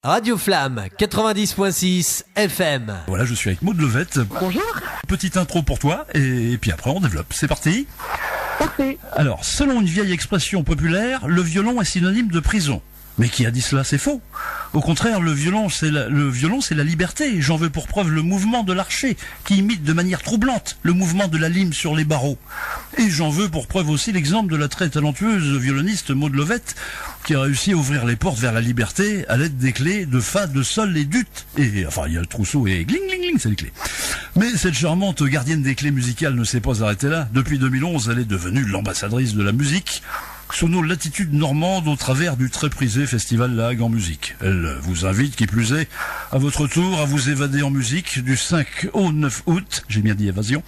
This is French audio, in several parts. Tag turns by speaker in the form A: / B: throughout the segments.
A: Radio Flamme 90.6 FM.
B: Voilà, je suis avec Maud Levette.
C: Bonjour.
B: Petite intro pour toi, et puis après on développe. C'est parti.
C: Parfait.
B: Alors, selon une vieille expression populaire, le violon est synonyme de prison. Mais qui a dit cela? C'est faux. Au contraire, le violon, c'est la liberté. J'en veux pour preuve le mouvement de l'archet, qui imite de manière troublante le mouvement de la lime sur les barreaux. Et j'en veux pour preuve aussi l'exemple de la très talentueuse violoniste Maud Levette, qui a réussi à ouvrir les portes vers la liberté à l'aide des clés de fa, de sol et d'ut. Et enfin, il y a le trousseau et gling, gling, gling, c'est les clés. Mais cette charmante gardienne des clés musicales ne s'est pas arrêtée là. Depuis 2011, elle est devenue l'ambassadrice de la musique sous nos latitudes normandes au travers du très prisé festival La Hague en musique. Elle vous invite, qui plus est, à votre tour à vous évader en musique du 5 au 9 août, j'ai bien dit évasion,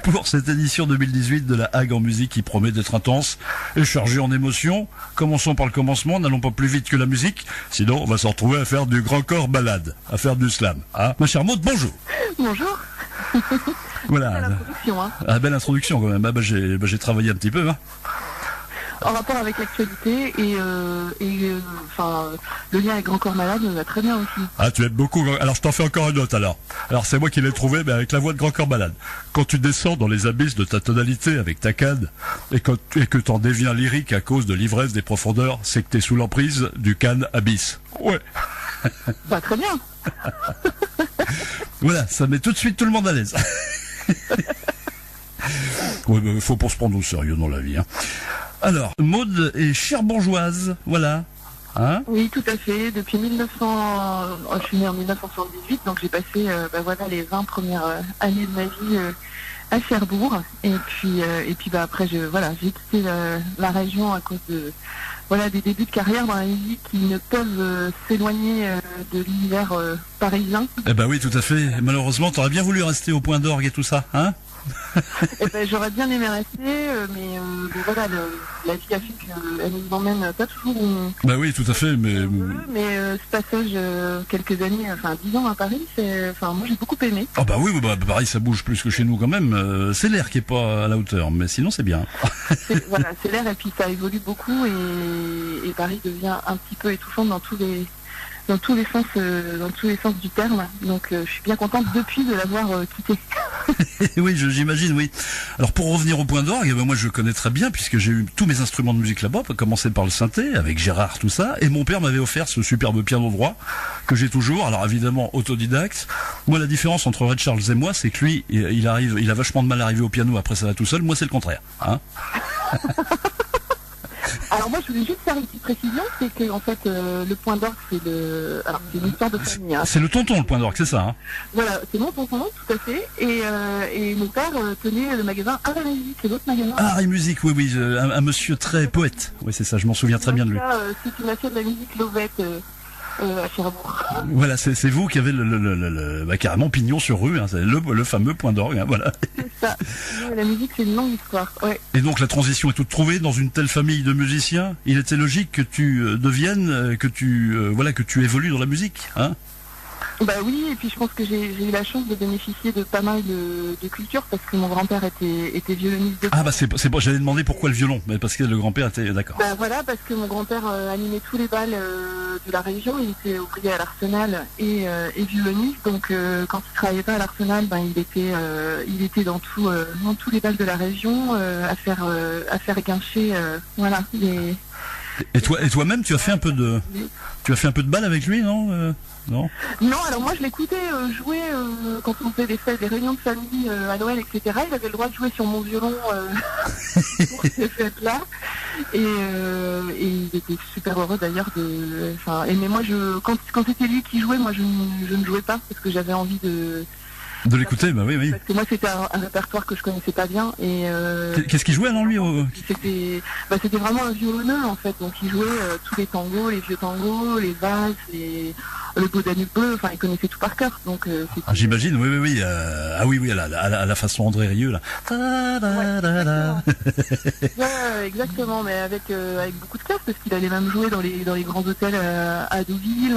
B: pour cette édition 2018 de La Hague en musique qui promet d'être intense et chargée en émotions. Commençons par le commencement, n'allons pas plus vite que la musique, sinon on va se retrouver à faire du grand corps balade, à faire du slam. Ah, ma chère Maud, bonjour.
C: Bonjour.
B: Voilà.
C: Belle introduction, hein.
B: Ah, belle introduction quand même. Ah, j'ai travaillé un petit peu, hein.
C: En rapport avec l'actualité et le lien avec Grand Corps Malade va très bien aussi.
B: Ah, tu aimes beaucoup. Alors je t'en fais encore une autre alors. Alors c'est moi qui l'ai trouvé, mais avec la voix de Grand Corps Malade. Quand tu descends dans les abysses de ta tonalité avec ta canne et que t'en deviens lyrique à cause de l'ivresse des profondeurs, c'est que t'es sous l'emprise du canne abyss. Ouais.
C: Bah très bien.
B: Voilà, ça met tout de suite tout le monde à l'aise. Ouais, mais faut pas se prendre au sérieux dans la vie, hein. Alors, Maud est cherbourgeoise, voilà. Hein?
C: Oui, tout à fait. Depuis 1900, je suis née en 1978, donc j'ai passé les 20 premières années de ma vie à Cherbourg. Et puis après, j'ai quitté la région à cause de des débuts de carrière dans la musique qui ne peuvent s'éloigner de l'univers parisien.
B: Eh ben oui, tout à fait. Malheureusement, t'aurais bien voulu rester au Point d'Orgue et tout ça, hein?
C: J'aurais bien aimé rester, mais la vie a fait qu'elle nous emmène pas toujours où
B: bah oui, tout à fait, mais
C: ce passage quelques années, 10 ans à Paris, moi j'ai beaucoup aimé.
B: Ah bah oui, Paris ça bouge plus que chez nous quand même. C'est l'air qui est pas à la hauteur, mais sinon c'est bien.
C: C'est l'air et puis ça évolue beaucoup et Paris devient un petit peu étouffante dans tous les sens du terme. Donc je suis bien contente depuis de l'avoir quitté.
B: Oui, j'imagine, oui. Alors pour revenir au Point d'Orgue, moi je connais très bien puisque j'ai eu tous mes instruments de musique là-bas, à commencer par le synthé avec Gérard, tout ça, et mon père m'avait offert ce superbe piano droit que j'ai toujours. Alors évidemment autodidacte. Moi la différence entre Red Charles et moi, c'est que lui, il a vachement de mal à arriver au piano, après ça va tout seul. Moi c'est le contraire, hein.
C: Alors moi je voulais juste faire une petite précision, c'est que en fait le Point d'Orgue c'est une histoire de famille. Hein.
B: C'est le tonton le Point d'Orgue, c'est ça, hein.
C: Voilà, c'est mon tonton, tout à fait. Et mon père tenait le magasin Art et Musique, c'est l'autre magasin.
B: Art et Musique, oui, un monsieur très poète. Oui, c'est ça, je m'en souviens très bien de lui.
C: C'est une affaire de la musique Lovette à Cherbourg.
B: Voilà, c'est vous qui avez carrément pignon sur rue, hein, c'est le fameux Point d'Orgue, hein, voilà.
C: C'est ça. La musique, c'est une longue histoire. Ouais.
B: Et donc la transition est toute trouvée dans une telle famille de musiciens. Il était logique que tu deviennes, que tu évolues dans la musique, hein.
C: Bah oui, et puis je pense que j'ai eu la chance de bénéficier de pas mal de culture parce que mon grand-père était violoniste de...
B: Ah bah c'est bon, j'allais demander pourquoi le violon, mais parce que le grand-père était d'accord.
C: Bah voilà, parce que mon grand-père animait tous les bals de la région, il était ouvrier à l'Arsenal et violoniste, donc quand il travaillait pas à l'Arsenal, il était dans tous les bals de la région à faire guincher les...
B: Et toi-même, tu as fait un peu de bal avec lui, non? Non,
C: alors moi je l'écoutais jouer quand on faisait des réunions de famille à Noël, etc. Il avait le droit de jouer sur mon violon pour ces fêtes-là. Et il était super heureux d'ailleurs mais moi quand c'était lui qui jouait, moi je ne jouais pas parce que j'avais envie
B: de l'écouter, bah oui.
C: Parce que moi c'était un répertoire que je connaissais pas bien et
B: qu'est-ce qu'il jouait alors lui
C: C'était vraiment un violonneux en fait, donc il jouait tous les tangos, les vieux tangos, les valses, le beau Danube bleu, enfin il connaissait tout par cœur, donc
B: j'imagine, oui, oui, à la façon André Rieu là.
C: Exactement, mais avec beaucoup de classe parce qu'il allait même jouer dans les grands hôtels à Deauville,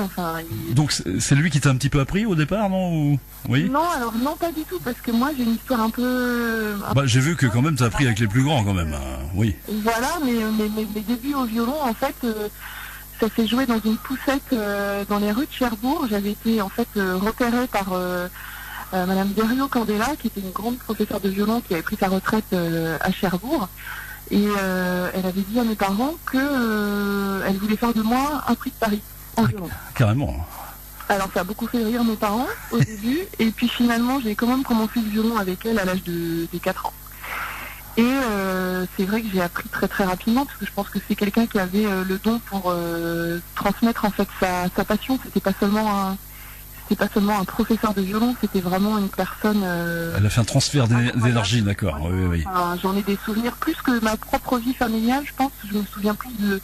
B: Donc c'est lui qui t'a un petit peu appris au départ, non? Oui.
C: Non, alors non, pas du tout, parce que moi j'ai une histoire un peu...
B: j'ai vu que quand même t'as appris avec les plus grands quand même, oui.
C: Voilà, mais mes débuts au violon, en fait, ça s'est joué dans une poussette dans les rues de Cherbourg. J'avais été en fait repérée par Madame Derio Candela, qui était une grande professeure de violon qui avait pris sa retraite à Cherbourg. Et elle avait dit à mes parents que elle voulait faire de moi un prix de Paris en violon.
B: Carrément.
C: Alors ça a beaucoup fait rire mes parents au début, et puis finalement j'ai quand même commencé le violon avec elle à l'âge de 4 ans. Et c'est vrai que j'ai appris très très rapidement, parce que je pense que c'est quelqu'un qui avait le don pour transmettre en fait sa passion. C'était pas seulement un professeur de violon, c'était vraiment une personne...
B: Elle a fait un transfert d'énergie, d'accord. Oui, oui.
C: Enfin, j'en ai des souvenirs plus que ma propre vie familiale, je pense. Je me souviens plus de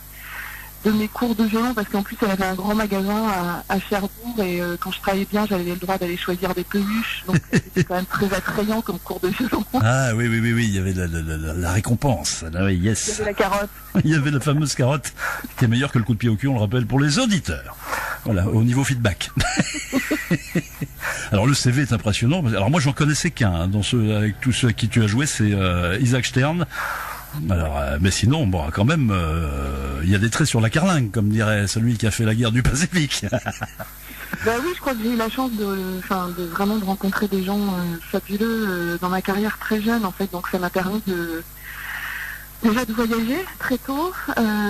C: mes cours de violon, parce qu'en plus elle avait un grand magasin à Cherbourg, et quand je travaillais bien, j'avais le droit d'aller choisir des peluches, donc c'était quand même très attrayant comme cours de violon.
B: Ah oui, il y avait la récompense. Ah, oui, yes.
C: Il y avait la carotte.
B: Il y avait la fameuse carotte, qui est meilleure que le coup de pied au cul, on le rappelle, pour les auditeurs. Voilà, au niveau feedback. Alors le CV est impressionnant. Alors moi j'en connaissais qu'un, avec tous ceux à qui tu as joué, c'est Isaac Stern. Alors, mais sinon, bon, quand même, il y a des traits sur la carlingue, comme dirait celui qui a fait la guerre du Pacifique.
C: Bah oui, je crois que j'ai eu la chance de vraiment de rencontrer des gens fabuleux dans ma carrière très jeune, en fait. Donc ça m'a permis déjà de voyager très tôt,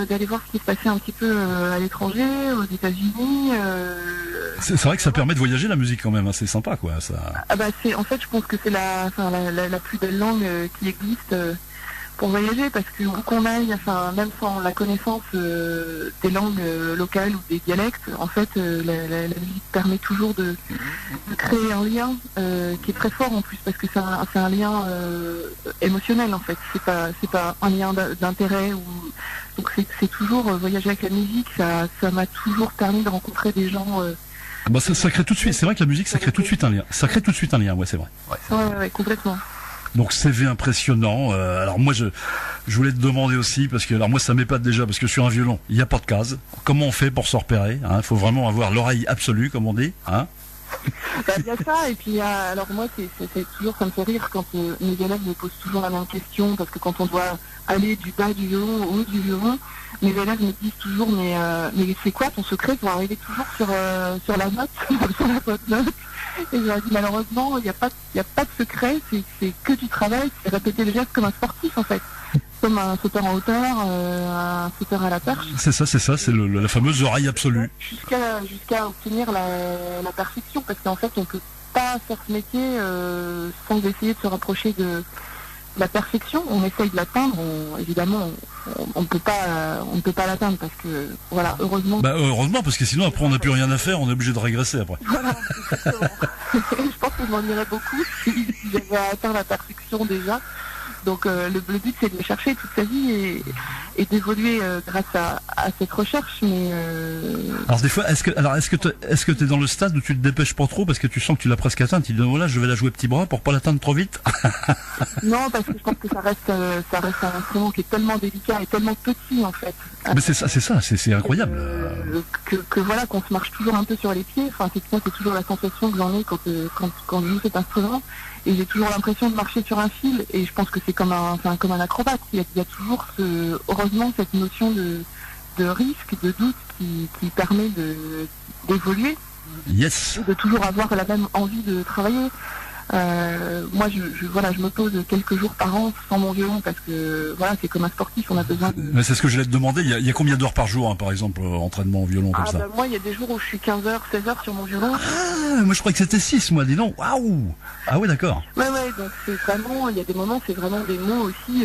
C: d'aller voir ce qui se passait un petit peu à l'étranger, aux États-Unis.
B: C'est vrai que ça permet de voyager la musique quand même, hein, c'est sympa quoi. Ça.
C: Ah bah en fait, je pense que c'est la plus belle langue qui existe. Pour voyager, parce que où qu'on aille, enfin même sans la connaissance des langues locales ou des dialectes, en fait la musique permet toujours de créer un lien qui est très fort en plus, parce que c'est un lien émotionnel en fait. C'est pas un lien d'intérêt, ou donc c'est toujours voyager avec la musique. Ça m'a toujours permis de rencontrer des gens.
B: Bah ça crée tout de suite. C'est vrai que la musique ça crée tout de suite un lien. Ça crée tout de suite un lien. Ouais, c'est vrai.
C: Ouais, complètement.
B: Donc CV impressionnant. Alors moi je voulais te demander aussi, parce que alors moi ça m'épate déjà, parce que sur un violon il n'y a pas de case. Comment on fait pour se repérer, hein? Faut vraiment avoir l'oreille absolue, comme on dit, hein?
C: Bah, il y a ça, et puis alors moi c'est toujours, ça me fait rire quand mes élèves me posent toujours la même question, parce que quand on doit aller du bas du violon au haut du violon, mes élèves me disent toujours mais c'est quoi ton secret pour arriver toujours sur la note, sur la bonne note? Et je leur dis malheureusement il n'y a pas de secret, c'est que du travail, c'est répéter le geste comme un sportif en fait, comme un sauteur en hauteur, un sauteur à la perche.
B: C'est ça, c'est la fameuse oreille absolue.
C: Jusqu'à obtenir la perfection, parce qu'en fait on peut pas faire ce métier sans essayer de se rapprocher de la perfection. On essaye de l'atteindre, évidemment on ne peut pas l'atteindre, parce que voilà, heureusement.
B: Bah heureusement, parce que sinon après on n'a plus rien à faire, on est obligé de régresser après.
C: Voilà, exactement. Je pense que je m'en irais beaucoup si j'avais atteint la perfection déjà. Donc le but c'est de le chercher toute sa vie et d'évoluer grâce à cette recherche. Mais
B: alors des fois, est-ce que tu es dans le stade où tu te dépêches pas trop, parce que tu sens que tu l'as presque atteinte, tu te dis voilà, je vais la jouer petit bras pour pas l'atteindre trop vite?
C: Non, parce que je pense que ça reste un instrument qui est tellement délicat et tellement petit en fait.
B: Mais c'est incroyable.
C: Que voilà, qu'on se marche toujours un peu sur les pieds. Enfin, c'est toujours la sensation que j'en ai quand je joue cet instrument. Et j'ai toujours l'impression de marcher sur un fil, et je pense que c'est comme un acrobate. Il y a toujours heureusement cette notion de risque, de doute qui permet d'évoluer.
B: Yes.
C: Et de toujours avoir la même envie de travailler. Moi, je me pose quelques jours par an sans mon violon, parce que voilà, c'est comme un sportif, on a besoin de...
B: Mais c'est ce que je voulais te demander, il y a combien d'heures par jour, hein, par exemple, entraînement au violon comme ça?
C: Bah, moi, il y a des jours où je suis 15h, 16h sur mon violon.
B: Ah, moi je croyais que c'était 6, moi, dis donc. Waouh. Ah oui, d'accord.
C: Ouais, donc c'est vraiment, il y a des moments, c'est vraiment des mots aussi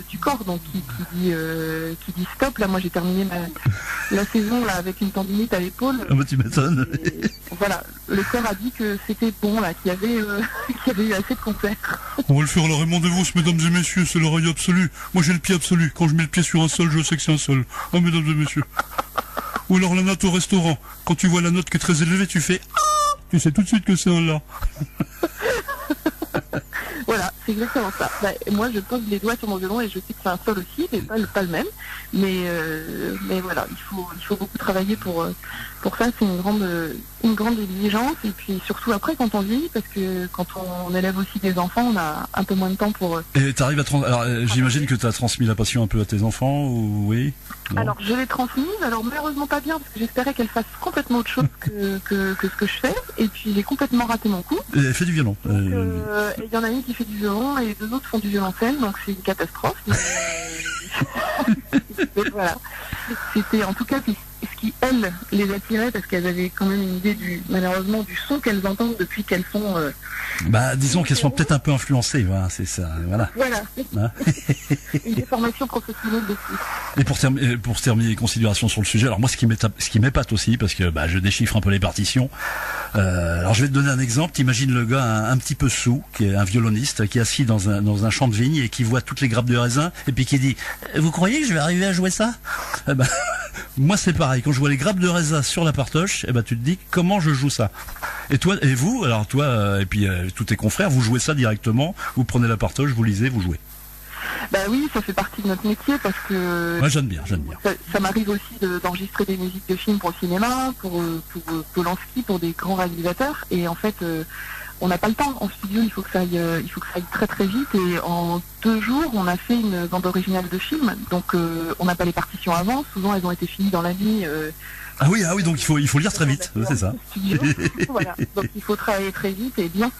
C: du corps, donc qui dit stop. Là, moi j'ai terminé la saison là avec une tendinite à l'épaule.
B: Ah bah tu m'étonnes.
C: Voilà, le corps a dit que c'était bon là, qu'il y avait eu assez de concerts.
B: On va le faire à la Raymond DeVos, mesdames et messieurs, c'est l'oreille absolue. Moi j'ai le pied absolu. Quand je mets le pied sur un sol, je sais que c'est un sol. Ah, mesdames et messieurs. Ou alors la note au restaurant. Quand tu vois la note qui est très élevée, tu fais ah, tu sais tout de suite que c'est un la.
C: Voilà, c'est exactement ça. Bah, moi, je pose les doigts sur mon violon et je sais que c'est un sol aussi, mais pas le même. Mais voilà, il faut beaucoup travailler pour ça. C'est une grande exigence. Et puis surtout après, quand on vieillit, parce que quand on élève aussi des enfants, on a un peu moins de temps pour.
B: Et t'arrives à alors, j'imagine que tu as transmis la passion un peu à tes enfants, ou oui? Non.
C: Alors, je l'ai transmise. Alors, malheureusement pas bien, parce que j'espérais qu'elle fasse complètement autre chose que ce que je fais. Et puis, j'ai complètement raté mon coup.
B: Et elle fait du violon.
C: Donc, et il y en a une qui fait du violon et deux autres font du violoncelle, donc c'est une catastrophe. Voilà. C'était en tout cas ce qui, elles, les attirait, parce qu'elles avaient quand même une idée malheureusement du son qu'elles entendent depuis qu'elles sont...
B: disons qu'elles sont peut-être un peu influencées, voilà, c'est ça, voilà.
C: Voilà.
B: Hein.
C: Une déformation professionnelle dessus.
B: Et pour terminer les considérations sur le sujet, alors moi ce qui m'épate aussi, parce que je déchiffre un peu les partitions, alors je vais te donner un exemple. T'imagines le gars un petit peu saoul, qui est un violoniste, qui est assis dans un champ de vigne et qui voit toutes les grappes de raisin, et puis qui dit « Vous croyez que je vais arriver à jouer ça ?» Moi c'est pareil, quand je vois les grappes de raisin sur la partoche, tu te dis comment je joue ça. Et toi, et vous, alors toi, et puis tous tes confrères, vous jouez ça directement, vous prenez la partoche, vous lisez, vous jouez.
C: Bah oui, ça fait partie de notre métier, parce que...
B: Ouais, j'aime bien.
C: Ça m'arrive aussi d'enregistrer des musiques de films pour le cinéma, pour Polanski, pour des grands réalisateurs, et en fait... on n'a pas le temps. En studio, il faut que ça aille très très vite. Et en 2 jours, on a fait une bande originale de film. Donc, on n'a pas les partitions avant. Souvent, elles ont été finies dans la nuit.
B: Ah oui, donc il faut lire très vite, c'est ça.
C: Studio. Voilà. Donc, il faut travailler très vite et bien.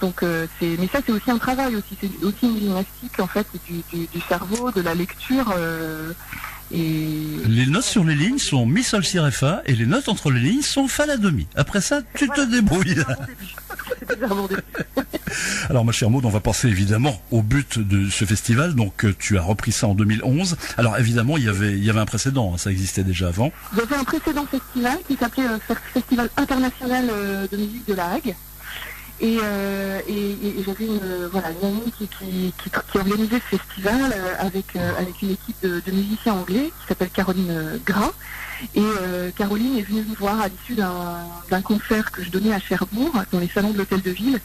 C: Donc, mais ça, c'est aussi un travail aussi. C'est aussi une gymnastique en fait du cerveau, de la lecture. Et... Les
B: notes sur les lignes sont mi sol si ré fa et les notes entre les lignes sont fa la demi. Après ça, tu te débrouilles. Alors ma chère Maud, on va passer évidemment au but de ce festival. Donc tu as repris ça en 2011. Alors évidemment, il y avait un précédent, ça existait déjà avant.
C: Il y avait un précédent festival qui s'appelait Festival international de musique de La Hague. Et j'avais une amie qui organisait ce festival avec une équipe de musiciens anglais qui s'appelle Caroline Gras. Et Caroline est venue me voir à l'issue d'un concert que je donnais à Cherbourg, dans les salons de l'hôtel de ville.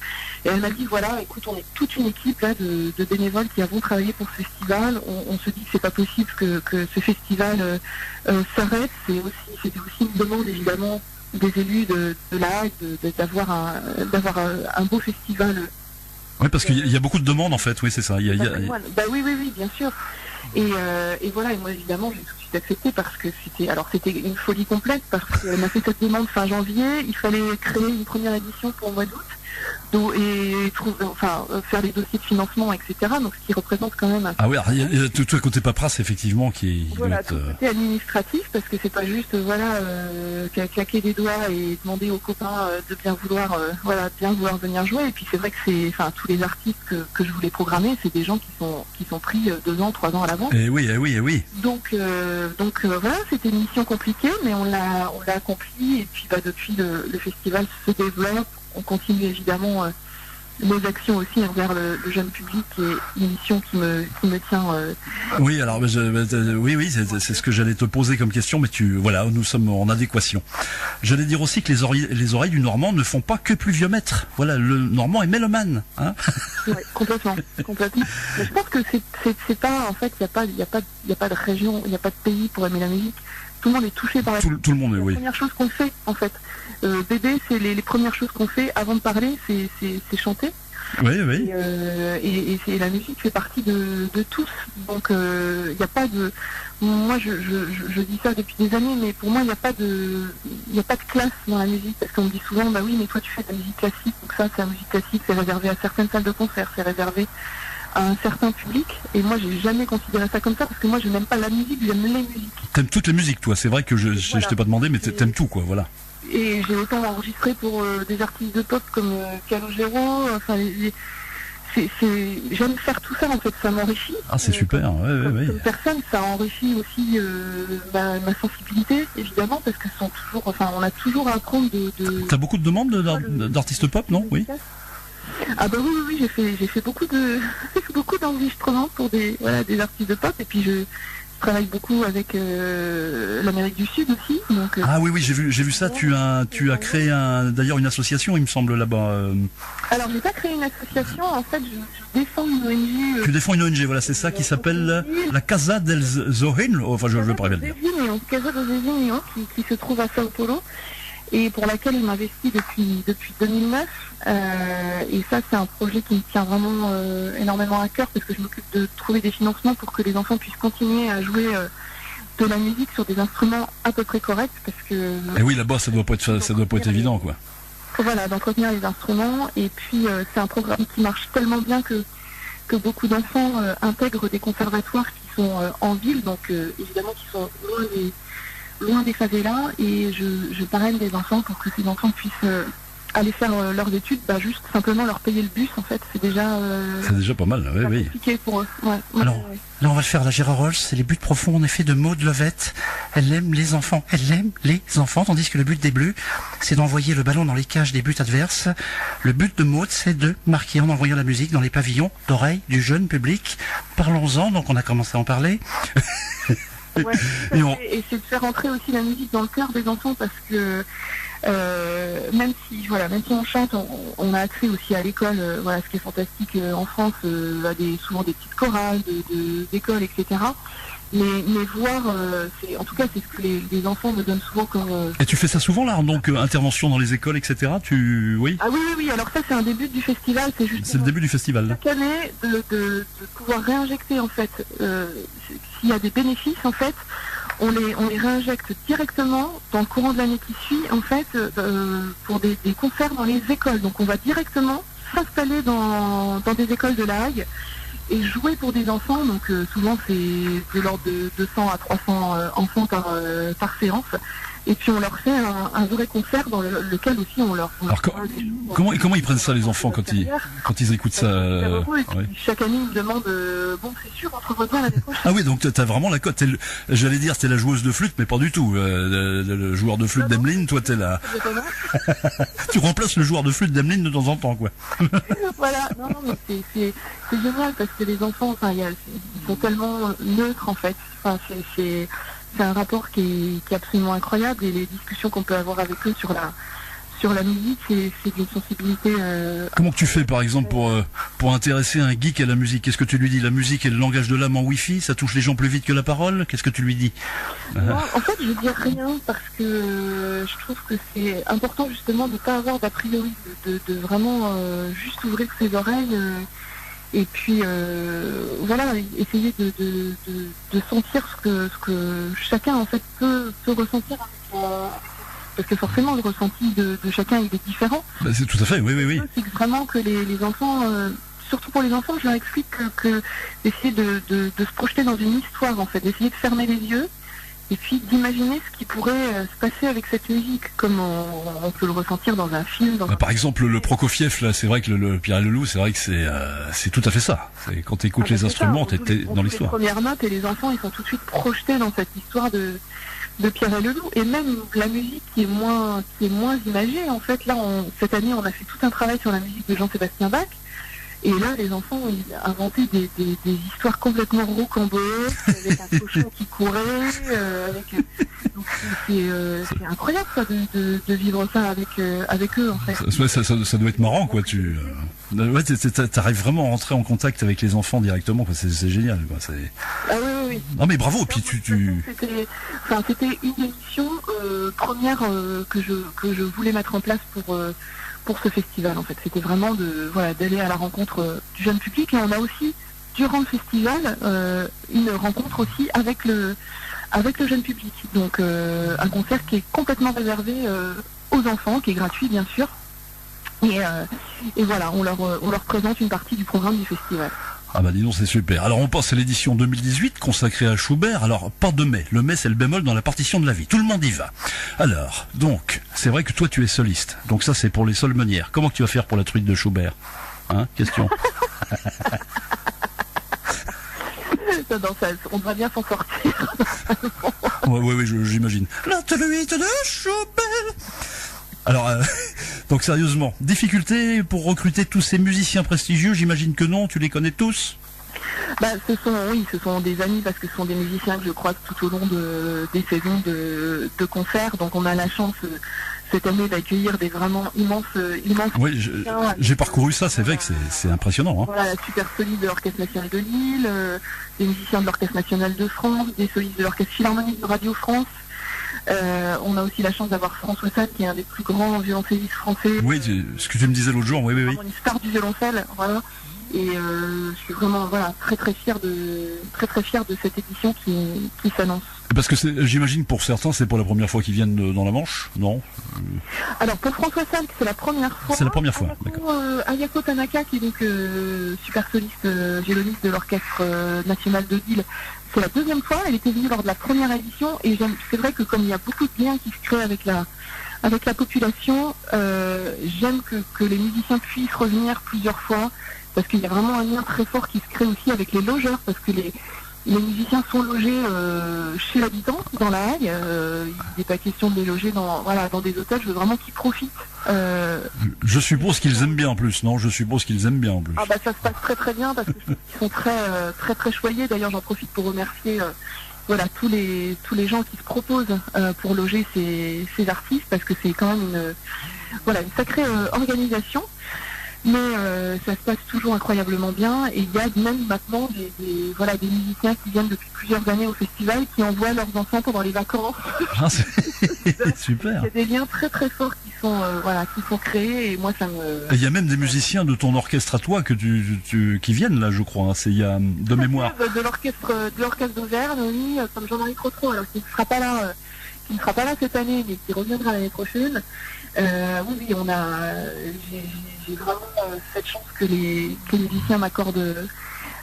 C: Et elle m'a dit, voilà, écoute, on est toute une équipe là de bénévoles qui avons travaillé pour ce festival. On se dit que c'est pas possible que ce festival s'arrête. C'était aussi une demande, évidemment, des élus de La Hague d'avoir un beau festival.
B: Oui, parce qu'il y a beaucoup de demandes en fait, oui c'est ça.
C: Bah oui, bien sûr. Et voilà, et moi évidemment j'ai tout de suite accepté parce que c'était une folie complète, parce qu'elle m'a fait cette demande fin janvier, il fallait créer une première édition pour le mois d'août. Faire les dossiers de financement, etc. Donc, ce qui représente quand même...
B: Ah oui, il y a tout le côté paperasse, effectivement, qui
C: voilà,
B: doit être...
C: tout le côté administratif, parce que c'est pas juste, claquer des doigts et demander aux copains de bien vouloir venir jouer. Et puis, c'est vrai que tous les artistes que je voulais programmer, c'est des gens qui sont pris 2 ans, 3 ans à l'avance.
B: Eh oui.
C: Donc, voilà, c'était une mission compliquée, mais on l'a accompli. Et puis, depuis, le festival se développe. On continue évidemment nos actions aussi envers le jeune public, et une mission qui me tient.
B: Oui, alors oui, c'est ce que j'allais te poser comme question, mais nous sommes en adéquation. J'allais dire aussi que les oreilles du Normand ne font pas que pluviomètre. Voilà, le Normand est mélomane, hein.
C: Oui, complètement. Mais je pense que c'est pas, en fait, il y a pas de région, il n'y a pas de pays pour aimer la musique. Tout le monde est touché par
B: tout le monde, oui.
C: La première chose qu'on fait, en fait. Bébé, c'est les premières choses qu'on fait avant de parler, c'est chanter.
B: Oui.
C: Et la musique fait partie de tous. Donc, il n'y a pas de... Moi, je dis ça depuis des années, mais pour moi, il n'y a pas de classe dans la musique. Parce qu'on me dit souvent, bah oui, mais toi, tu fais de la musique classique. Donc ça, c'est la musique classique, c'est réservé à certaines salles de concert, c'est réservé à un certain public. Et moi, j'ai jamais considéré ça comme ça, parce que moi, je n'aime pas la musique, j'aime les musiques.
B: T'aimes toutes les musiques, toi. C'est vrai que je t'ai pas demandé, mais t'aimes tout, quoi, voilà.
C: Et j'ai autant enregistré pour des artistes de pop comme Calogero. J'aime faire tout ça, en fait, ça m'enrichit.
B: Ah, c'est super,
C: comme personne, ça enrichit aussi ma sensibilité, évidemment, parce que on a toujours à apprendre de...
B: T'as beaucoup de demandes d'artistes pop, non? Oui.
C: Ah bah oui, j'ai fait beaucoup d'enregistrements pour des artistes de pop, et puis travaille beaucoup avec l'Amérique du Sud aussi. Donc,
B: Ah oui, j'ai vu ça. Tu as créé d'ailleurs une association, il me semble, là-bas.
C: Alors, j'ai pas créé une association. En fait, je défends une ONG.
B: Tu défends une ONG, voilà, c'est ça, qui s'appelle la Casa del Zohin. Enfin, je vais pas bien le dire.
C: Casa dos Zezinho, qui se trouve à Sao Paulo, et pour laquelle il m'investit depuis 2009. Et ça, c'est un projet qui me tient vraiment énormément à cœur, parce que je m'occupe de trouver des financements pour que les enfants puissent continuer à jouer de la musique sur des instruments à peu près corrects, parce que...
B: Et oui, là-bas, ça doit pas être évident, quoi.
C: Voilà, d'entretenir les instruments. Et puis, c'est un programme qui marche tellement bien que beaucoup d'enfants intègrent des conservatoires qui sont en ville, donc évidemment qui sont loin des favelas, et je parraine des enfants pour que ces enfants puissent aller faire leurs études, juste simplement leur payer le bus, en fait, c'est déjà
B: pas mal, oui.
C: compliqué pour eux. Ouais,
B: alors, là on va le faire, la Gérard Rolls, c'est les buts profonds en effet de Maud Lovette. Elle aime les enfants, tandis que le but des Bleus, c'est d'envoyer le ballon dans les cages des buts adverses. Le but de Maud, c'est de marquer en envoyant la musique dans les pavillons d'oreilles du jeune public. Parlons-en, donc on a commencé à en parler.
C: Ouais, et c'est de faire entrer aussi la musique dans le cœur des enfants, parce que même si on chante, on a accès aussi à l'école. Ce qui est fantastique en France, à souvent des petites chorales d'école, etc. Mais voir, en tout cas, c'est ce que les enfants me donnent souvent comme...
B: Et tu fais ça souvent, là, donc intervention dans les écoles, etc. Oui.
C: Ah oui, alors ça, c'est un début du festival. C'est
B: le début du festival, là.
C: Chaque année, de pouvoir réinjecter, en fait, s'il y a des bénéfices, en fait, on les réinjecte directement dans le courant de l'année qui suit, en fait, pour des concerts dans les écoles. Donc on va directement s'installer dans des écoles de La Hague et jouer pour des enfants. Donc souvent c'est de l'ordre de 200 à 300 enfants par séance. Et puis on leur fait un vrai concert dans lequel aussi on leur...
B: Alors comment ils prennent ça, les enfants, quand ils écoutent ça
C: ouais. Chaque année ils me demandent c'est sûr, on se revoit bien l'année prochaine.
B: Ah oui, donc t'as vraiment la cote. J'allais dire t'es la joueuse de flûte, mais pas du tout. Le joueur de flûte d'Emeline, toi t'es là. Tu remplaces le joueur de flûte d'Emeline de temps en temps, quoi.
C: Voilà, non mais c'est génial, parce que les enfants, ils sont tellement neutres, en fait. C'est un rapport qui est absolument incroyable, et les discussions qu'on peut avoir avec eux sur la musique, c'est d'une sensibilité...
B: Comment que tu fais, par exemple, pour intéresser un geek à la musique? Qu'est-ce que tu lui dis? La musique est le langage de l'âme en Wi-Fi, ça touche les gens plus vite que la parole? Qu'est-ce que tu lui dis?
C: Non, en fait, je dis rien, parce que je trouve que c'est important, justement, de ne pas avoir d'a priori, de vraiment juste ouvrir ses oreilles... Et puis essayer de sentir ce que chacun, en fait, peut ressentir, parce que forcément le ressenti de chacun il est différent.
B: C'est tout à fait, oui.
C: C'est vraiment que les enfants, surtout pour les enfants, je leur explique que d'essayer de se projeter dans une histoire, en fait, d'essayer de fermer les yeux et puis d'imaginer ce qui pourrait se passer avec cette musique, comme on peut le ressentir dans un film.
B: Par exemple, le Prokofiev, là, c'est vrai que le Pierre et le Loup, c'est vrai que c'est tout à fait ça. Quand tu écoutes les instruments, t'es dans l'histoire.
C: Les premières notes, et les enfants, ils sont tout de suite projetés dans cette histoire de Pierre et le Loup, et même la musique qui est moins imagée. En fait, là, cette année, on a fait tout un travail sur la musique de Jean-Sébastien Bach. Et là, les enfants ont inventé des histoires complètement rocambolesques, avec un cochon qui courait, donc c'est incroyable, ça, de vivre ça avec eux, en fait.
B: Ça doit être marrant, quoi. T'arrives vraiment à rentrer en contact avec les enfants directement, quoi. C'est génial, quoi.
C: Ah oui.
B: Non mais bravo. Puis
C: C'était une émission première que je voulais mettre en place pour ce festival, en fait. C'était vraiment d'aller à la rencontre du jeune public, et on a aussi, durant le festival, une rencontre aussi avec le jeune public. Donc un concert qui est complètement réservé aux enfants, qui est gratuit, bien sûr. Et voilà, on leur présente une partie du programme du festival.
B: Ah bah dis donc, c'est super. Alors on passe à l'édition 2018 consacrée à Schubert. Alors pas de mai. Le mai, c'est le bémol dans la partition de la vie. Tout le monde y va. Alors, donc, c'est vrai que toi tu es soliste. Donc ça, c'est pour les solmenières. Comment tu vas faire pour la truite de Schubert? Question.
C: On va bien s'en sortir.
B: Oui, j'imagine. La truite de Schubert. Alors, donc sérieusement, difficulté pour recruter tous ces musiciens prestigieux, j'imagine que non, tu les connais tous?
C: Ce sont des amis parce que ce sont des musiciens que je croise tout au long des saisons de concerts. Donc on a la chance cette année d'accueillir des vraiment immenses.
B: Oui, j'ai parcouru ça, c'est vrai que c'est impressionnant. Hein.
C: Voilà, la super soliste de l'Orchestre National de Lille, des musiciens de l'Orchestre National de France, des solistes de l'Orchestre Philharmonique de Radio France. On a aussi la chance d'avoir François Salle, qui est un des plus grands violoncellistes français.
B: Oui, ce que tu me disais l'autre jour, oui.
C: Une star du violoncelle, voilà. Et je suis vraiment très très fière de cette édition qui s'annonce.
B: Parce que j'imagine pour certains c'est pour la première fois qu'ils viennent dans la Manche, non?
C: Alors pour François Salle, c'est la première fois.
B: C'est la première fois, d'accord.
C: Ayako Tanaka, qui est donc super soliste violoniste de l'Orchestre National de Lille, c'est la deuxième fois. Elle était venue lors de la première édition et c'est vrai que comme il y a beaucoup de liens qui se créent avec la population, j'aime que les musiciens puissent revenir plusieurs fois. Parce qu'il y a vraiment un lien très fort qui se crée aussi avec les logeurs, parce que les musiciens sont logés chez l'habitant, dans la Hague. Il n'est pas question de les loger dans des hôtels. Je veux vraiment qu'ils profitent.
B: Je suppose qu'ils aiment bien en plus, non? Je suppose qu'ils aiment bien en plus.
C: Ah bah ça se passe très très bien parce que je pense qu'ils sont très très très choyés. D'ailleurs, j'en profite pour remercier tous les gens qui se proposent pour loger ces artistes, parce que c'est quand même une sacrée organisation. Mais ça se passe toujours incroyablement bien, et il y a même maintenant des musiciens qui viennent depuis plusieurs années au festival, qui envoient leurs enfants pendant les vacances.
B: Ah, c'est super.
C: Il y a des liens très très forts qui sont créés, et moi ça me...
B: Il y a même des musiciens de ton orchestre à toi qui viennent là, je crois, hein. Il y a de mémoire.
C: De l'orchestre d'Auvergne, oui, comme Jean-Marie Trotro, alors qui ne sera pas là cette année, mais qui reviendra l'année prochaine. Oui, j'ai vraiment cette chance que les musiciens m'accordent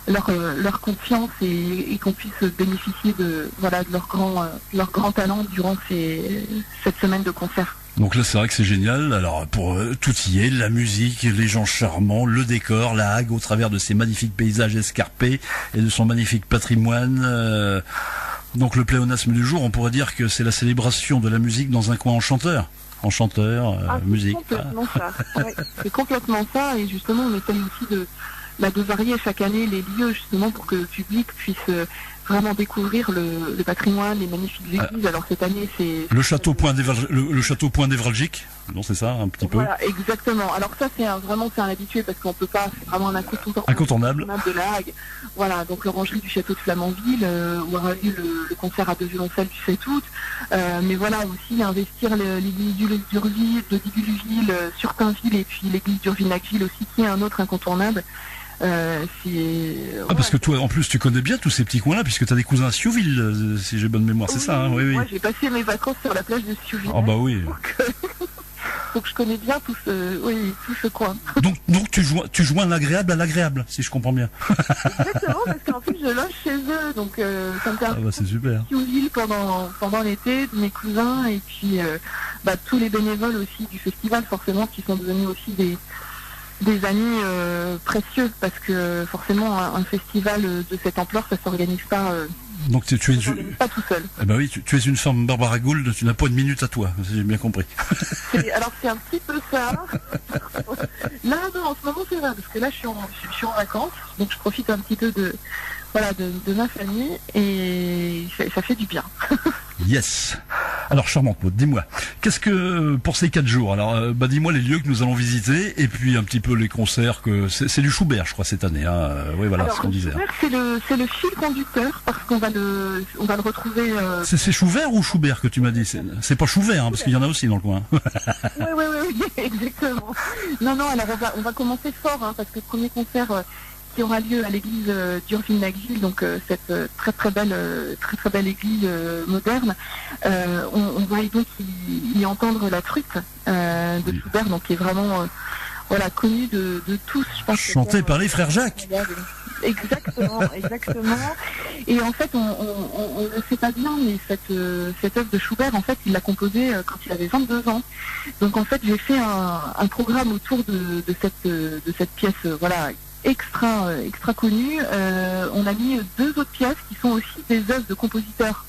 C: leur confiance et qu'on puisse bénéficier de leur grand talent durant cette semaine de concert.
B: Donc là, c'est vrai que c'est génial. Alors, pour tout y est, la musique, les gens charmants, le décor, la Hague au travers de ses magnifiques paysages escarpés et de son magnifique patrimoine. Donc le pléonasme du jour, on pourrait dire que c'est la célébration de la musique dans un coin enchanteur. Musique.
C: C'est complètement ça. Ouais, c'est complètement ça, et justement on essaye aussi de varier chaque année les lieux, justement pour que le public puisse vraiment découvrir le patrimoine, les magnifiques églises. Alors cette année c'est
B: le château point névralgique, non, c'est ça un petit peu.
C: Voilà, exactement. Alors ça c'est un habitué, parce qu'on peut pas, c'est vraiment un
B: incontournable
C: de la Hague. Voilà, donc l'orangerie du château de Flamanville, où aura lieu le concert à deux violoncelles du 7 août. Mais voilà, aussi investir l'église de Diguluville, sur Tainville, et puis l'église d'Urville-Nacville aussi, qui est un autre incontournable.
B: Parce que toi en plus tu connais bien tous ces petits coins là, puisque tu as des cousins à Siouville, si j'ai bonne mémoire. C'est ça, hein? Oui.
C: Moi j'ai passé mes vacances sur la plage de Siouville.
B: Ah bah oui.
C: Donc je connais bien tout ce coin.
B: Donc tu joins l'agréable à l'agréable, si je comprends bien.
C: Exactement, parce qu'en plus je loge chez eux, donc ça me permet
B: c'est super.
C: Siouville pendant l'été, de mes cousins, et puis tous les bénévoles aussi du festival, forcément, qui sont devenus aussi des amis précieux, parce que forcément un festival de cette ampleur, ça s'organise pas.
B: Donc tu es
C: pas tout seul.
B: Eh ben oui, tu es une femme Barbara Gould, tu n'as pas une minute à toi, si j'ai bien compris.
C: Alors c'est un petit peu ça. Là non, en ce moment c'est vrai, parce que là je suis en vacances, donc je profite un petit peu de ma famille, et ça fait du bien.
B: Yes. Alors charmante Maud, dis-moi, qu'est-ce que pour ces 4 jours, alors dis-moi les lieux que nous allons visiter, et puis un petit peu les concerts, que c'est du Schubert je crois cette année, hein. Oui voilà. Alors, ce qu'on disait.
C: Schubert, c'est le fil conducteur, parce qu'on va le retrouver.
B: C'est Schubert ou Schubert que tu m'as dit? C'est pas Schubert, hein, parce qu'il y en a aussi dans le coin.
C: Oui, exactement. Non, alors on va commencer fort, hein, parce que le premier concert qui aura lieu à l'église d'Urville-Nacville, donc cette très très belle église moderne. On va donc y entendre la truite de Schubert, donc qui est vraiment connu de tous, je pense.
B: Chanté par les frères Jacques.
C: Exactement. Et en fait, on ne sait pas bien, mais cette œuvre de Schubert, en fait, il l'a composée quand il avait 22 ans. Donc en fait, j'ai fait un programme autour de cette pièce, extra connue. On a mis 2 autres pièces qui sont aussi des œuvres de compositeurs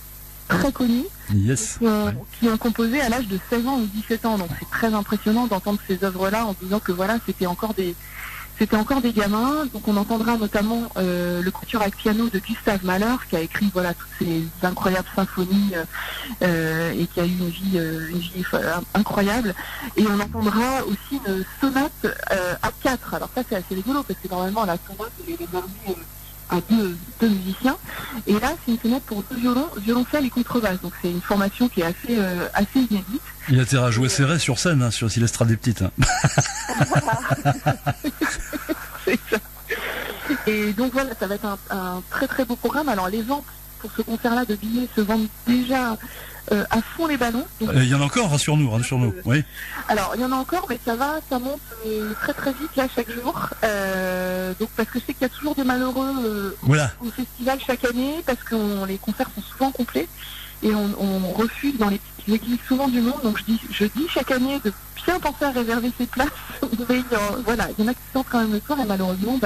C: très connus, qui ont composé à l'âge de 16 ans ou 17 ans. Donc c'est très impressionnant d'entendre ces œuvres-là, en disant que c'était encore des c'était encore des gamins. Donc on entendra notamment le quatuor à piano de Gustav Mahler, qui a écrit voilà toutes ces incroyables symphonies et qui a eu une vie incroyable. Et on entendra aussi une sonate à 4. Alors ça c'est assez rigolo parce que normalement la sonate elle est réservée à deux musiciens. Et là c'est une sonate pour 2 violons, violoncelle et contrebasse. Donc c'est une formation qui est assez inédite.
B: Il a intérêt à jouer serré sur scène, hein, sur l'estrade des petites. Hein.
C: C'est ça. Et donc voilà, ça va être un très très beau programme. Alors les ventes pour ce concert-là de billets se vendent déjà à fond les ballons.
B: Il y en a encore, rassure-nous. Oui.
C: Alors il y en a encore, mais ça monte très très vite là chaque jour. Donc parce que je sais qu'il y a toujours des malheureux au festival chaque année, parce que les concerts sont souvent complets et on refuse dans les petites églises souvent du monde. Donc je dis chaque année de bien penser à réserver ses places. Mais voilà, il y en a qui sortent quand même le soir et malheureusement,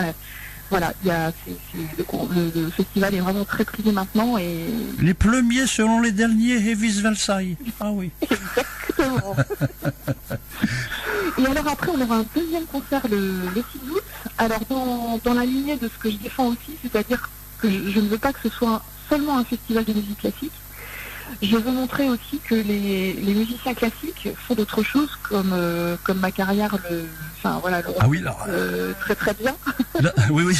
C: voilà, le festival est vraiment très prisé maintenant et...
B: Les premiers selon les derniers et vice-versa. Ah oui.
C: Exactement. Et alors après, on aura un deuxième concert le 6 août. Alors dans la lignée de ce que je défends aussi, c'est-à-dire que je ne veux pas que ce soit seulement un festival de musique classique. Je veux montrer aussi que les musiciens classiques font d'autres choses, comme ma carrière très très bien.
B: Là, oui,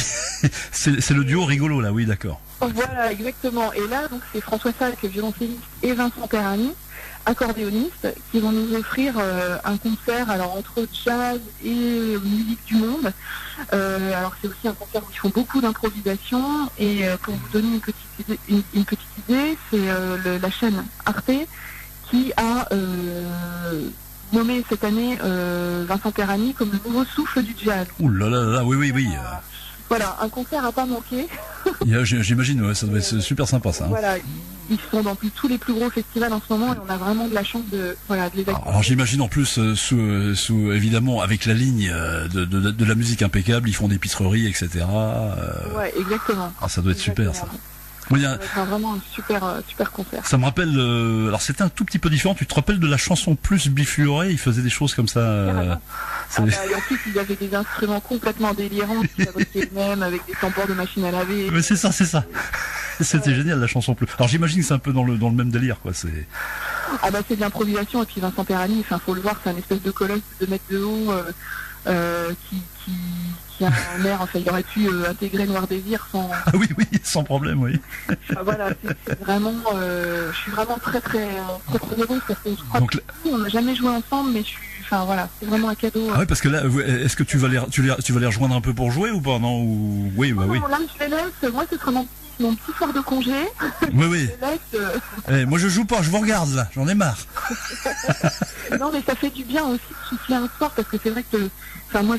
B: c'est le duo rigolo là, oui, d'accord.
C: Voilà, exactement. Et là, donc c'est François Salk, violoncelliste, et Vincent Perrani, accordéoniste, qui vont nous offrir un concert alors entre jazz et musique du monde. Alors c'est aussi un concert où ils font beaucoup d'improvisation et pour vous donner une petite idée, c'est la chaîne Arte qui a nommé cette année Vincent Perrani comme le nouveau souffle du jazz.
B: Ouh là là, oui.
C: Voilà, un concert à pas manquer.
B: J'imagine, ouais, ça doit être super sympa ça. Hein.
C: Voilà, ils sont dans tous les plus gros festivals en ce moment et on a vraiment de la chance de les accueillir.
B: Alors j'imagine en plus sous évidemment avec la ligne de la musique impeccable, ils font des pitreries, etc.
C: Ouais, exactement.
B: Ah, ça doit être super ça. Oui,
C: c'est vraiment un super concert.
B: Ça me rappelle, alors c'était un tout petit peu différent, tu te rappelles de la chanson Plus bifluorée, ils faisaient des choses comme ça.
C: Et en plus, il y avait des instruments complètement délirants qui fabriquaient eux-mêmes avec des tambours de machine à laver.
B: Mais c'est ça. C'était génial la chanson Plus. Alors j'imagine que c'est un peu dans le même délire, quoi. C'est
C: de l'improvisation et puis Vincent Perrani, faut le voir, c'est un espèce de colosse de 2 mètres de haut qui a un air, il aurait pu intégrer Noir Désir sans...
B: Ah oui, sans problème, oui.
C: Voilà, c'est vraiment... je suis vraiment très très heureuse parce que je crois qu'on n'a jamais joué ensemble, mais je suis... c'est vraiment un cadeau.
B: Ah oui, parce que là, est-ce que tu vas les rejoindre un peu pour jouer ou pas, non ou... Oui,
C: oui. Non, là, je les laisse. Moi, ce sera mon petit soir de congé.
B: Oui. Moi, je joue pas, je vous regarde, là. J'en ai marre.
C: Non, mais ça fait du bien aussi de souffler un soir, parce que c'est vrai que... moi,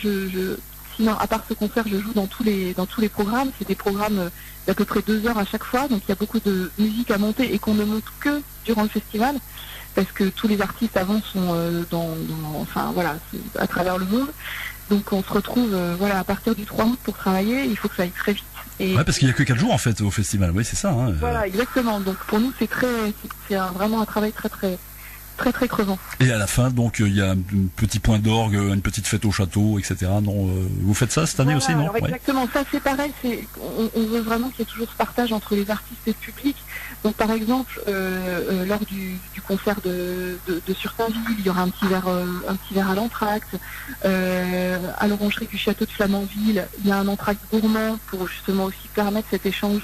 C: sinon, à part ce concert, je joue dans tous les programmes. C'est des programmes d'à peu près 2 heures à chaque fois. Donc, il y a beaucoup de musique à monter et qu'on ne monte que durant le festival. Parce que tous les artistes avant sont à travers le monde. Donc on se retrouve à partir du 3 août pour travailler, il faut que ça aille très vite. Et
B: parce qu'il n'y a que 4 jours en fait au festival, oui c'est ça. Hein.
C: Voilà, exactement. Donc pour nous c'est vraiment un travail très très très très crevant.
B: Et à la fin donc il y a un petit point d'orgue, une petite fête au château, etc. Non, vous faites ça cette année aussi, non?
C: Alors exactement, ça c'est pareil, on veut vraiment qu'il y ait toujours ce partage entre les artistes et le public. Donc par exemple, lors du concert de Surtainville, il y aura un petit verre à l'entracte. À l'orangerie du château de Flamanville, il y a un entracte gourmand pour justement aussi permettre cet échange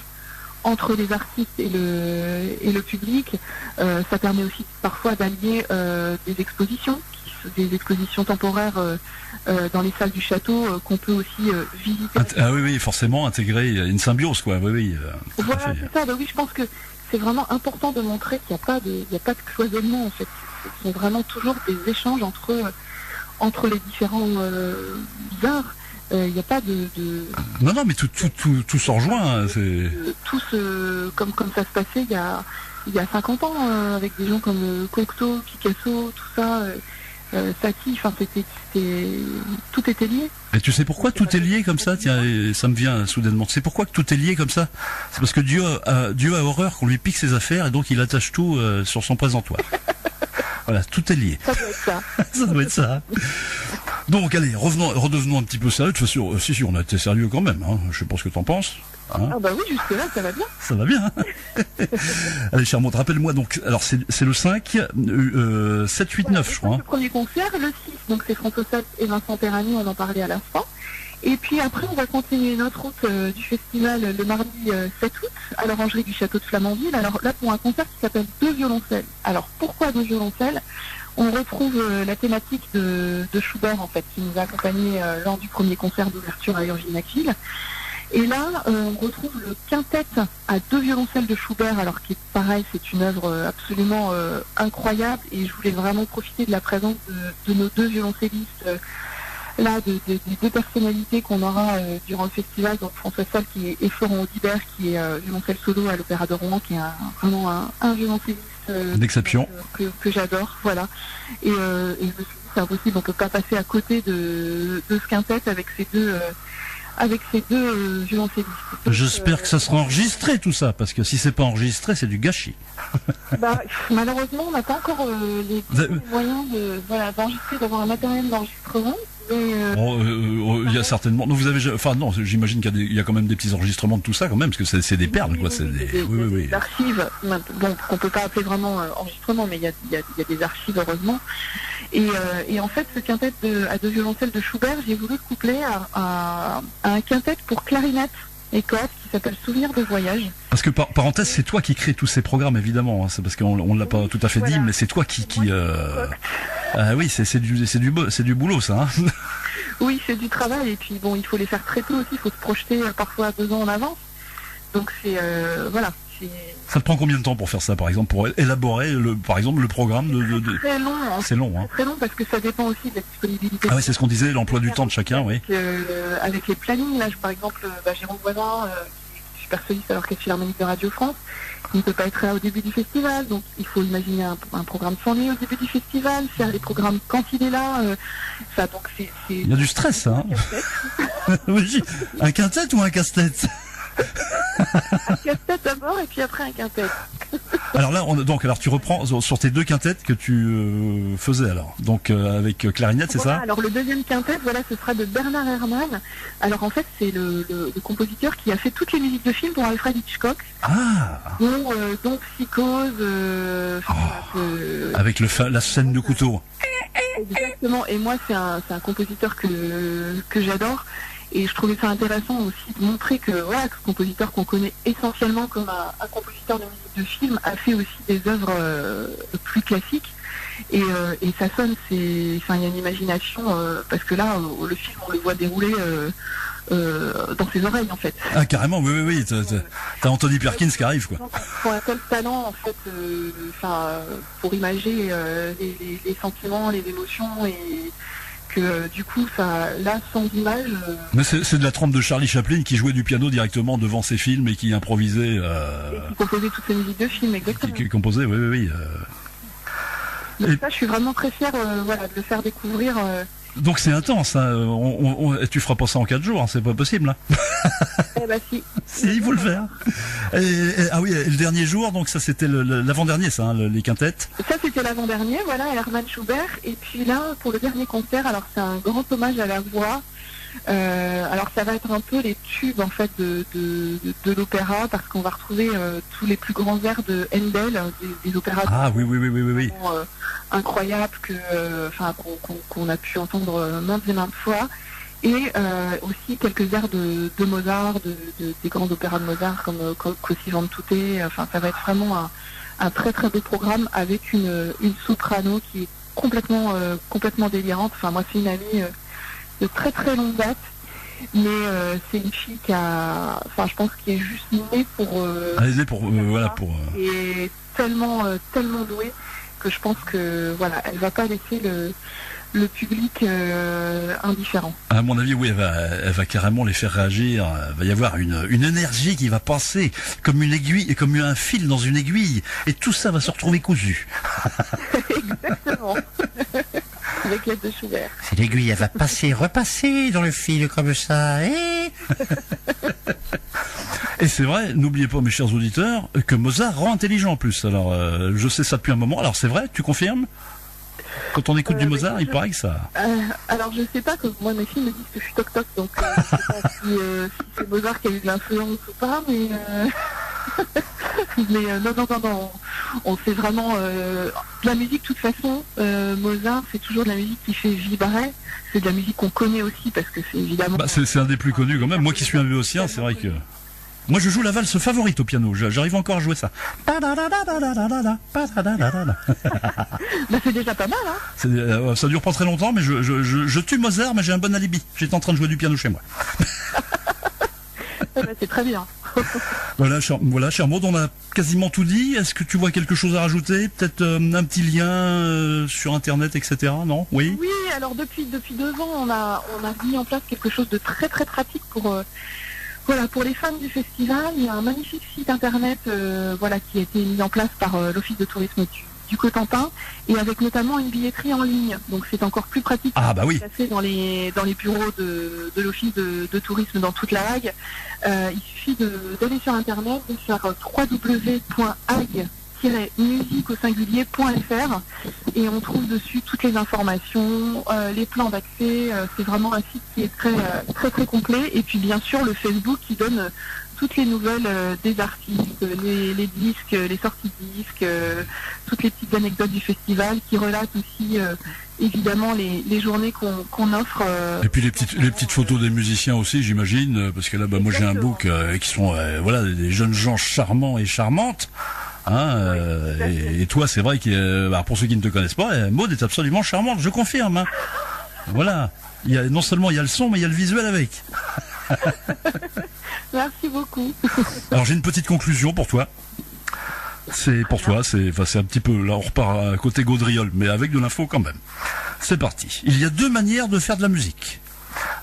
C: entre les artistes et le public. Ça permet aussi parfois d'allier des expositions temporaires dans les salles du château qu'on peut aussi visiter.
B: Ah oui, forcément, intégrer une symbiose, quoi. Oui.
C: Voilà, c'est ça. Oui, je pense que c'est vraiment important de montrer qu'il n'y a pas de cloisonnement, en fait. Ce sont vraiment toujours des échanges entre les différents arts. Il n'y a pas de...
B: Non, mais tout se rejoint.
C: Comme ça se passait il y a 50 ans, avec des gens comme Cocteau, Picasso, tout ça, Satie, tout était lié.
B: Et tu sais pourquoi tout est lié comme ça? Tiens, ça me vient soudainement. C'est pourquoi que tout est lié comme ça? C'est parce que Dieu a horreur qu'on lui pique ses affaires et donc il attache tout sur son présentoir. Voilà, tout est lié.
C: Ça doit être ça.
B: Ça doit être ça. Donc allez, redevenons un petit peu sérieux. De toute façon, si, on a été sérieux quand même. Hein. Je sais pas ce que t'en penses. Hein.
C: Ah bah oui, jusque là, ça va bien.
B: Ça va bien. Hein. Allez, Charmante, rappelle-moi. Donc, alors c'est le 5, 7, 8, 9, je crois.
C: Le premier concert, le 6, donc c'est François Salle et Vincent Perrani, on en parlait à l'instant. Et puis après, on va continuer notre route du festival le mardi 7 août à l'Orangerie du Château de Flamanville. Alors là, pour un concert qui s'appelle Deux violoncelles. Alors pourquoi deux violoncelles? On retrouve la thématique de Schubert, en fait, qui nous a accompagnés lors du premier concert d'ouverture à Urgine-Aquile. Et là, on retrouve le quintet à deux violoncelles de Schubert, alors qui est pareil, c'est une œuvre absolument incroyable. Et je voulais vraiment profiter de la présence de nos deux violoncellistes, des deux personnalités qu'on aura durant le festival, donc François Salle et Florent Audibert, qui est violoncelle solo à l'Opéra de Rouen, qui est vraiment un violoncelliste
B: d'exception
C: que j'adore, voilà. Et je me suis dit, c'est impossible, on peut pas passer à côté de ce quintet avec ces deux violoncellistes.
B: J'espère que ça sera enregistré tout ça, parce que si c'est pas enregistré, c'est du gâchis.
C: Malheureusement, on n'a pas encore les moyens d'enregistrer, d'avoir un matériel d'enregistrement.
B: Il y a certainement. Non, non, j'imagine qu'il y a quand même des petits enregistrements de tout ça quand même, parce que c'est des perles, quoi. C'est
C: des archives. Bon, qu'on peut pas appeler vraiment enregistrement, mais il y a des archives, heureusement. Et en fait, ce quintet à deux violoncelles de Schubert, j'ai voulu le coupler à un quintet pour clarinette et cordes qui s'appelle Souvenir de voyage.
B: Parce que parenthèse, c'est toi qui crée tous ces programmes, évidemment. Hein. C'est parce qu'on l'a pas tout à fait dit, mais c'est toi qui oui, c'est du boulot, ça. Hein.
C: Oui, c'est du travail, et puis bon, il faut les faire très tôt aussi. Il faut se projeter parfois 2 ans en avance. Donc c'est voilà.
B: Ça te prend combien de temps pour faire ça, par exemple, pour élaborer par exemple le programme
C: Très long. Hein.
B: C'est long, hein.
C: Très long parce que ça dépend aussi de la disponibilité.
B: Ah oui, c'est ce qu'on disait, l'emploi du temps de chacun, oui.
C: Avec les plannings, là, par exemple, Jérôme Voisin, qui est super soliste à l'Orchestre Philharmonique de Radio France, il ne peut pas être là au début du festival, donc il faut imaginer un programme sans lui au début du festival, faire les programmes quand il est là. Donc
B: il y a du stress, hein. Un quintet ou un casse-tête?
C: Un casse-tête d'abord et puis après un quintet.
B: Alors là, alors tu reprends sur tes deux quintettes que tu faisais alors. Donc avec clarinette, c'est ça?
C: Alors le deuxième quintet, ce sera de Bernard Herrmann. Alors en fait, c'est le compositeur qui a fait toutes les musiques de films pour Alfred Hitchcock.
B: Ah.
C: Donc Psychose.
B: Avec la scène de couteau.
C: Exactement. Et moi, c'est un compositeur que j'adore. Et je trouvais ça intéressant aussi de montrer que ce compositeur qu'on connaît essentiellement comme un compositeur de musique de film a fait aussi des œuvres plus classiques. Et ça sonne, il y a une imagination, parce que là, le film, on le voit dérouler dans ses oreilles, en fait.
B: Ah, carrément, oui. T'as Anthony Perkins qui arrive, quoi.
C: Pour un tel talent, en fait, pour imager les sentiments, les émotions, et que du coup, sans image.
B: Mais c'est de la trempe de Charlie Chaplin qui jouait du piano directement devant ses films et qui improvisait. Et
C: qui composait toutes ses musiques de films, exactement.
B: Qui composait, oui.
C: Donc ça, je suis vraiment très fière de le faire découvrir.
B: Donc c'est intense, hein. Tu feras pas ça en 4 jours, hein, c'est pas possible. Hein.
C: Eh ben si.
B: Si, il faut le faire. Et le dernier jour, donc ça c'était l'avant-dernier, ça, hein, les quintettes.
C: Ça c'était l'avant-dernier, Hermann Schubert. Et puis là, pour le dernier concert, alors c'est un grand hommage à la voix. Alors ça va être un peu les tubes en fait de l'opéra, parce qu'on va retrouver tous les plus grands airs de Handel, des opéras.
B: Ah oui.
C: Incroyables qu'on a pu entendre maintes et maintes fois, et aussi quelques airs de Mozart, des grands opéras de Mozart comme Così fan tutte. Ça va être vraiment un très très beau programme avec une soprano qui est complètement délirante. Moi c'est une amie de très très longue date, mais c'est une fille qui je pense qui est juste née pour et tellement douée que je pense que elle va pas laisser le public indifférent.
B: À mon avis, oui, elle va carrément les faire réagir. Il va y avoir une énergie qui va passer comme une aiguille et comme un fil dans une aiguille, et tout ça va se retrouver cousu.
C: Exactement. Avec l'aide de Schubert.
D: C'est l'aiguille, elle va passer, repasser dans le fil comme ça.
B: Et c'est vrai, n'oubliez pas, mes chers auditeurs, que Mozart rend intelligent en plus. Alors, je sais ça depuis un moment. Alors, c'est vrai, tu confirmes? Quand on écoute du Mozart,
C: mais
B: il paraît que ça...
C: Alors je sais pas, que moi mes filles me disent que je suis toc-toc, donc je sais pas si c'est Mozart qui a eu de l'influence ou pas, mais... mais non, on fait vraiment de la musique de toute façon. Mozart, c'est toujours de la musique qui fait vibrer. C'est de la musique qu'on connaît aussi parce que c'est évidemment.
B: Bah, c'est un des plus connus quand même. Moi qui suis un béotien, c'est vrai que. Moi je joue la valse favorite au piano. J'arrive encore à jouer ça.
C: Bah, c'est déjà pas mal, hein.
B: Ça dure pas très longtemps, mais je tue Mozart, mais j'ai un bon alibi. J'étais en train de jouer du piano chez moi.
C: C'est très bien.
B: Voilà, cher Maud, on a quasiment tout dit. Est-ce que tu vois quelque chose à rajouter? Peut-être un petit lien sur Internet, etc. Non? Oui.
C: Oui, alors depuis 2 ans, on a mis en place quelque chose de très très pratique pour les fans du festival. Il y a un magnifique site Internet qui a été mis en place par l'Office de tourisme du Cotentin, et avec notamment une billetterie en ligne. Donc c'est encore plus pratique de passer dans les bureaux de l'Office de tourisme dans toute la Hague. Il suffit d'aller sur Internet, de faire www.hague-musique-au-singulier.fr, et on trouve dessus toutes les informations, les plans d'accès. C'est vraiment un site qui est très très très complet. Et puis bien sûr le Facebook qui donne toutes les nouvelles des artistes, les disques, les sorties de disques, toutes les petites anecdotes du festival, qui relatent aussi évidemment les journées qu'on offre.
B: Et puis les petites photos des musiciens aussi, j'imagine, parce que là, moi j'ai un book qui sont des jeunes gens charmants et charmantes. Hein, et toi, c'est vrai que pour ceux qui ne te connaissent pas, Maud est absolument charmante, je confirme. Hein. Voilà. Non seulement il y a le son, mais il y a le visuel avec.
C: Merci beaucoup.
B: Alors j'ai une petite conclusion pour toi. C'est pour toi, c'est un petit peu, là on repart à côté gaudriole, mais avec de l'info quand même. C'est parti. Il y a 2 manières de faire de la musique.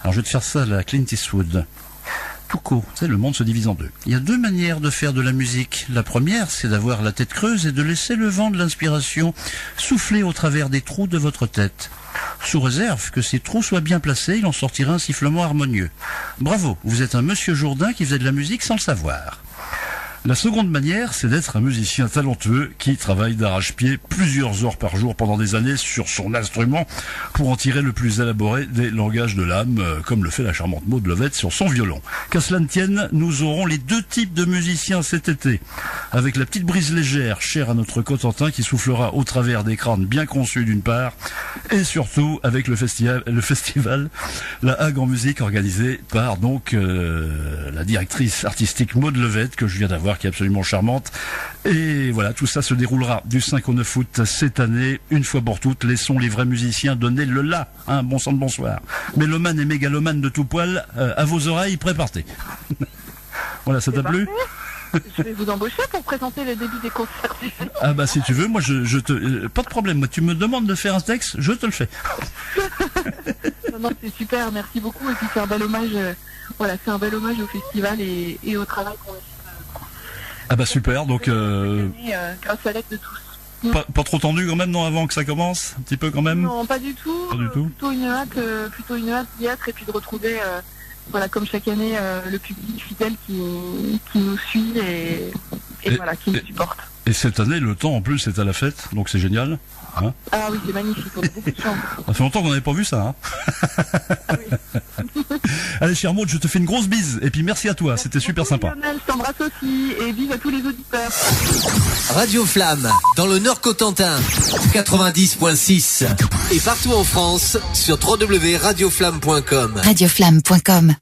B: Alors je vais te faire ça à la Clint Eastwood. Tout court, tu sais, le monde se divise en 2. Il y a 2 manières de faire de la musique. La première, c'est d'avoir la tête creuse et de laisser le vent de l'inspiration souffler au travers des trous de votre tête. Sous réserve que ces trous soient bien placés, il en sortira un sifflement harmonieux. Bravo, vous êtes un monsieur Jourdain qui faisait de la musique sans le savoir. La seconde manière, c'est d'être un musicien talentueux qui travaille d'arrache-pied plusieurs heures par jour pendant des années sur son instrument pour en tirer le plus élaboré des langages de l'âme, comme le fait la charmante Maud Lovette sur son violon. Qu'à cela ne tienne, nous aurons les 2 types de musiciens cet été, avec la petite brise légère chère à notre Cotentin qui soufflera au travers des crânes bien conçus d'une part, et surtout avec le festival La Hague en musique, organisé par la directrice artistique Maud Lovette que je viens d'avoir, qui est absolument charmante. Et voilà, tout ça se déroulera du 5 au 9 août cette année. Une fois pour toutes, laissons les vrais musiciens donner le la. Bon sang de bonsoir. Mélomanes et mégalomanes de tout poil, à vos oreilles, prépartez. Voilà, ça t'a plu?
C: Je vais vous embaucher pour présenter le début des concerts.
B: Ah bah si tu veux, moi je te... pas de problème, moi tu me demandes de faire un texte, je te le fais.
C: Non, c'est super, merci beaucoup. Et puis c'est un bel hommage, c'est un bel hommage au festival et au travail qu'on a fait.
B: Ah bah super, donc
C: grâce à l'aide de tous.
B: Pas trop tendu quand même, non, avant que ça commence, un petit peu quand même?
C: Non, pas du tout.
B: Pas du tout.
C: Plutôt une hâte d'y être et puis de retrouver, comme chaque année, le public fidèle qui nous suit et qui nous supporte.
B: Et cette année, le temps en plus est à la fête, donc c'est génial. Hein?
C: Ah oui, c'est magnifique, on a beaucoup de chance.
B: Ça fait longtemps qu'on n'avait pas vu ça. Hein.
C: Ah oui.
B: Allez, cher Maud, je te fais une grosse bise et puis merci à toi, c'était super sympa.
C: Lionel, je t'embrasse aussi et vive à tous les auditeurs.
A: Radio Flamme, dans le Nord Cotentin, 90.6 et partout en France sur www.radioflamme.com.
E: Radioflamme.com